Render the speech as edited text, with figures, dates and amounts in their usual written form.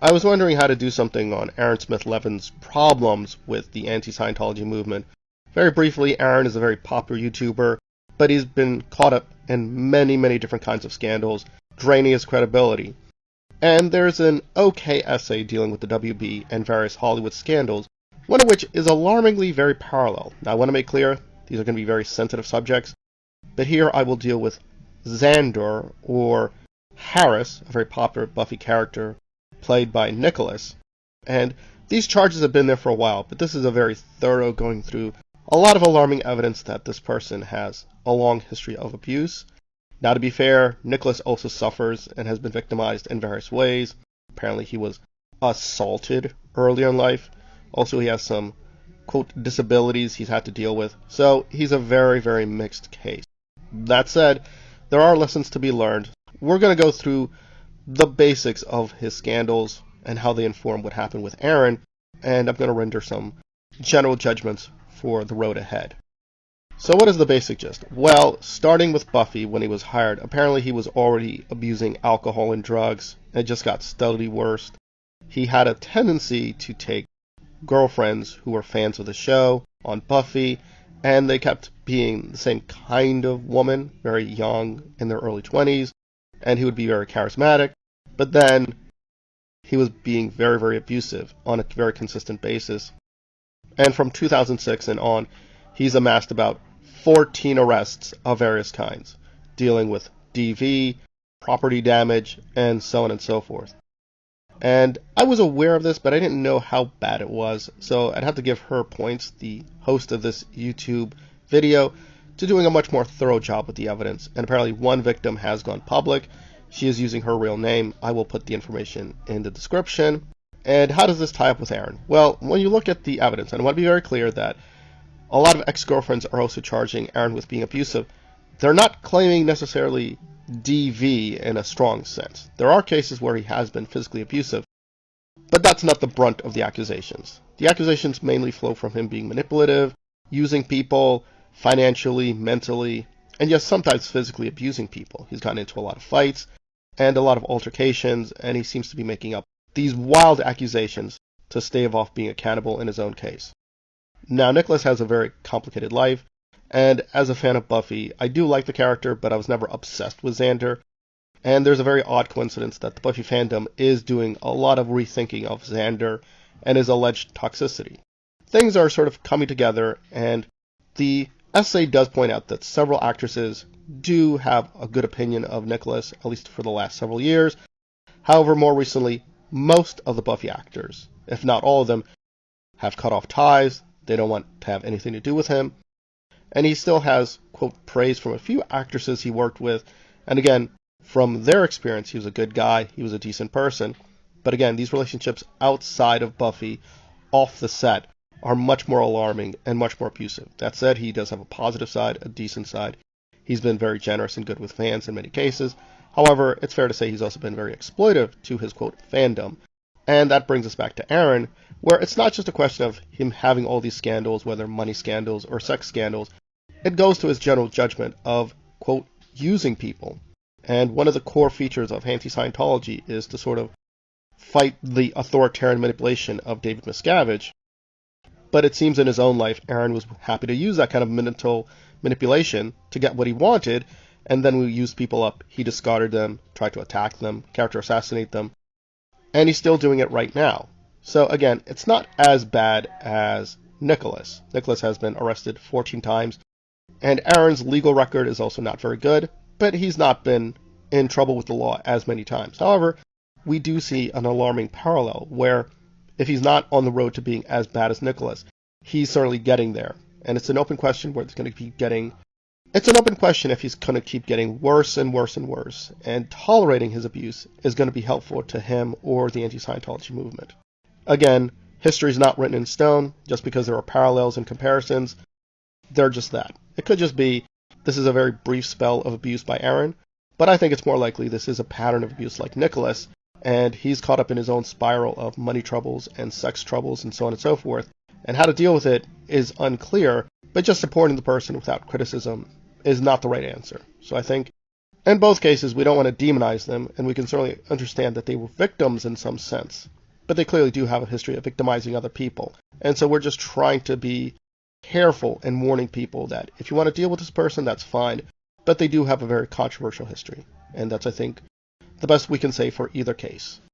I was wondering how to do something on Aaron Smith Levin's problems with the anti-Scientology movement. Very briefly, Aaron is a very popular YouTuber, but he's been caught up in many, many different kinds of scandals, draining his credibility. And there's an okay essay dealing with the WB and various Hollywood scandals, one of which is alarmingly very parallel. Now, I want to make clear, these are going to be very sensitive subjects, but here I will deal with Xander, or Harris, a very popular Buffy character, played by Nicholas. And these charges have been there for a while, but this is a very thorough going through a lot of alarming evidence that this person has a long history of abuse. Now, to be fair, Nicholas also suffers and has been victimized in various ways. Apparently he was assaulted earlier in life. Also, he has some, quote, disabilities he's had to deal with. So he's a very, very mixed case. That said, there are lessons to be learned. We're going to go through the basics of his scandals and how they inform what happened with Aaron, and I'm going to render some general judgments for the road ahead. So what is the basic gist? Well, starting with Buffy, when he was hired, apparently he was already abusing alcohol and drugs, and it just got steadily worse. He had a tendency to take girlfriends who were fans of the show on Buffy, and they kept being the same kind of woman, very young, in their early 20s, and he would be very charismatic, but then he was being very, very abusive on a very consistent basis. And from 2006 and on, he's amassed about 14 arrests of various kinds, dealing with DV, property damage, and so on and so forth. And I was aware of this, but I didn't know how bad it was, so I'd have to give her points, the host of this YouTube video, to doing a much more thorough job with the evidence. And apparently one victim has gone public. She is using her real name. I will put the information in the description. And how does this tie up with Aaron? Well, when you look at the evidence, and I want to be very clear that a lot of ex-girlfriends are also charging Aaron with being abusive. They're not claiming necessarily DV in a strong sense. There are cases where he has been physically abusive, but that's not the brunt of the accusations. The accusations mainly flow from him being manipulative, using people financially, mentally, and yes, sometimes physically abusing people. He's gotten into a lot of fights and a lot of altercations, and he seems to be making up these wild accusations to stave off being accountable in his own case. Now, Nicholas has a very complicated life, and as a fan of Buffy, I do like the character, but I was never obsessed with Xander. And there's a very odd coincidence that the Buffy fandom is doing a lot of rethinking of Xander and his alleged toxicity. Things are sort of coming together, and the essay does point out that several actresses do have a good opinion of Nicholas, at least for the last several years. However, more recently, most of the Buffy actors, if not all of them, have cut off ties. They don't want to have anything to do with him. And he still has, quote, praise from a few actresses he worked with. And again, from their experience, he was a good guy. He was a decent person. But again, these relationships outside of Buffy, off the set, are much more alarming and much more abusive. That said, he does have a positive side, a decent side. He's been very generous and good with fans in many cases. However, it's fair to say he's also been very exploitive to his, quote, fandom. And that brings us back to Aaron, where it's not just a question of him having all these scandals, whether money scandals or sex scandals. It goes to his general judgment of, quote, using people. And one of the core features of anti-Scientology is to sort of fight the authoritarian manipulation of David Miscavige. But it seems in his own life, Aaron was happy to use that kind of mental manipulation to get what he wanted, and then when he used people up, he discarded them, tried to attack them, character assassinate them, and he's still doing it right now. So again, it's not as bad as Nicholas. Nicholas has been arrested 14 times, and Aaron's legal record is also not very good, but he's not been in trouble with the law as many times. However, we do see an alarming parallel where if he's not on the road to being as bad as Nicholas, he's certainly getting there. And it's an open question where it's going to keep getting... It's an open question if he's going to keep getting worse and worse and worse, and tolerating his abuse is going to be helpful to him or the anti-Scientology movement. Again, history is not written in stone. Just because there are parallels and comparisons, they're just that. It could just be this is a very brief spell of abuse by Aaron, but I think it's more likely this is a pattern of abuse like Nicholas, and he's caught up in his own spiral of money troubles and sex troubles and so on and so forth, and how to deal with it is unclear, but just supporting the person without criticism is not the right answer. So I think in both cases we don't want to demonize them, and we can certainly understand that they were victims in some sense. but they clearly do have a history of victimizing other people. And so we're just trying to be careful and warning people that if you want to deal with this person, that's fine, but they do have a very controversial history. And that's, I think, the best we can say for either case.